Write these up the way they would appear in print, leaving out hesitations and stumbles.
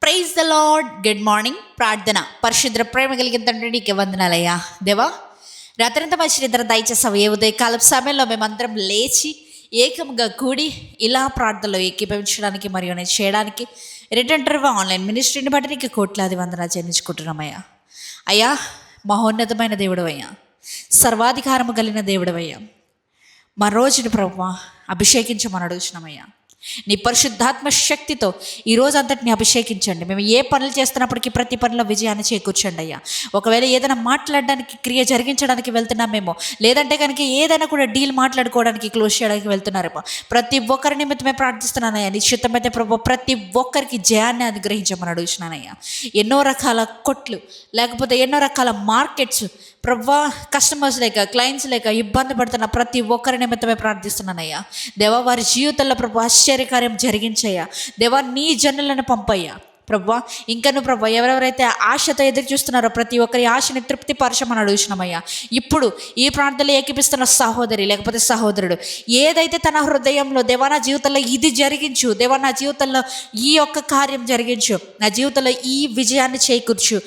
Praise the Lord. Good morning. ప్రార్థన. పరిశుద్ర ప్రేమ కలిగిన తండ్రి నీకే వందనాలయ్యా. దేవా, రాత్రంతా మంచి నిద్ర దయచేసావు. ఏ ఉదయకాలం సమయంలో మేమందరం లేచి ఏకంగా కూడి ఇలా ప్రార్థనలో ఏకీభవించడానికి మరియు నేను చేయడానికి రిటర్న్ ఆన్లైన్ మినిస్ట్రీని బట్టి నీకు కోట్లాది వందనాలు చెల్లించుకుంటున్నామయ్యా. అయ్యా, మహోన్నతమైన దేవుడవయ్యా, సర్వాధికారము కలిగిన దేవుడవయ్యా, మా రోజుని ప్రభువా అభిషేకించమని అడుగుతున్నామయ్యా. నీ పరిశుద్ధాత్మ శక్తితో ఈరోజు అంతటిని అభిషేకించండి. మేము ఏ పనులు చేస్తున్నప్పటికీ ప్రతి పనిలో విజయాన్ని చేకూర్చండి అయ్యా. ఒకవేళ ఏదైనా మాట్లాడడానికి క్రియ జరిగించడానికి వెళ్తున్నామేమో, లేదంటే కనుక ఏదైనా కూడా డీల్ మాట్లాడుకోవడానికి క్లోజ్ చేయడానికి వెళ్తున్నారేమో, ప్రతి ఒక్కరి నిమిత్తమే ప్రార్థిస్తున్నానయ్యా. నిశ్చితమైతే ప్రభు ప్రతి ఒక్కరికి జయాన్ని అనుగ్రహించమని అడుగుతున్నానయ్యా. ఎన్నో రకాల కొట్లు, లేకపోతే ఎన్నో రకాల మార్కెట్స్ ప్రభా, కస్టమర్స్ లేక క్లయింట్స్ లేక ఇబ్బంది పడుతున్న ప్రతి ఒక్కరి నిమిత్తమే ప్రార్థిస్తున్నానయ్యా. దేవా, వారి జీవితంలో ప్రభు ఆశ్చర్యకార్యం జరిగించయ్యా. దేవా, నీ జనులను పంపయ్యా. ప్రభా, ఇంకను ప్రభా ఎవరెవరైతే ఆశతో ఎదురు చూస్తున్నారో ప్రతి ఒక్కరి ఆశని తృప్తిపరచమని అడుగుతున్నామయ్యా. ఇప్పుడు ఈ ప్రాంతంలో ఏకీపిస్తున్న సహోదరి లేకపోతే సహోదరుడు ఏదైతే తన హృదయంలో దేవా నా జీవితంలో ఇది జరిగించు, దేవా నా జీవితంలో ఈ యొక్క కార్యం జరిగించు, నా జీవితంలో ఈ విజయాన్ని చేకూర్చు,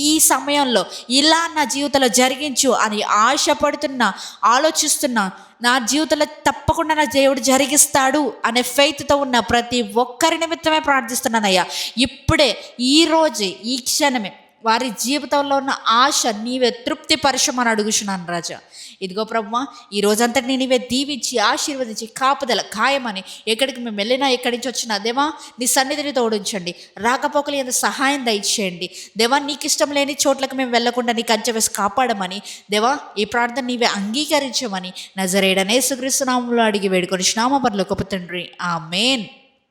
ఈ సమయంలో ఇలా నా జీవితంలో జరిగించు అని ఆశపడుతున్నా, ఆలోచిస్తున్నా, నా జీవితంలో తప్పకుండా నా దేవుడు జరిగిస్తాడు అనే ఫెయిత్తో ఉన్న ప్రతి ఒక్కరి నిమిత్తమే ప్రార్థిస్తున్నానయ్యా. ఇప్పుడే, ఈరోజే, ఈ క్షణమే వారి జీవితంలో ఉన్న ఆశ నీవే తృప్తిపరచమని అడుగుచున్నాను రాజా. ఇదిగో ప్రభువా, ఈ రోజంతటిని నీవే దీవించి ఆశీర్వదించి కాపుదల ఖాయమని, ఎక్కడికి మేము వెళ్ళినా ఎక్కడి నుంచి వచ్చినా దేవా నీ సన్నిధిని తోడించండి. రాకపోకలు ఎంత సహాయం దయచేయండి దేవా. నీకు ఇష్టం లేని చోట్లకు మేము వెళ్లకుండా నీ కంచె వేసి కాపాడమని దేవా, ఈ ప్రార్థన నీవే అంగీకరించమని నజరేయుడైన యేసుక్రీస్తు నామములో అడిగి వేడుకొని నామ పరలోకపు తండ్రి, ఆమేన్.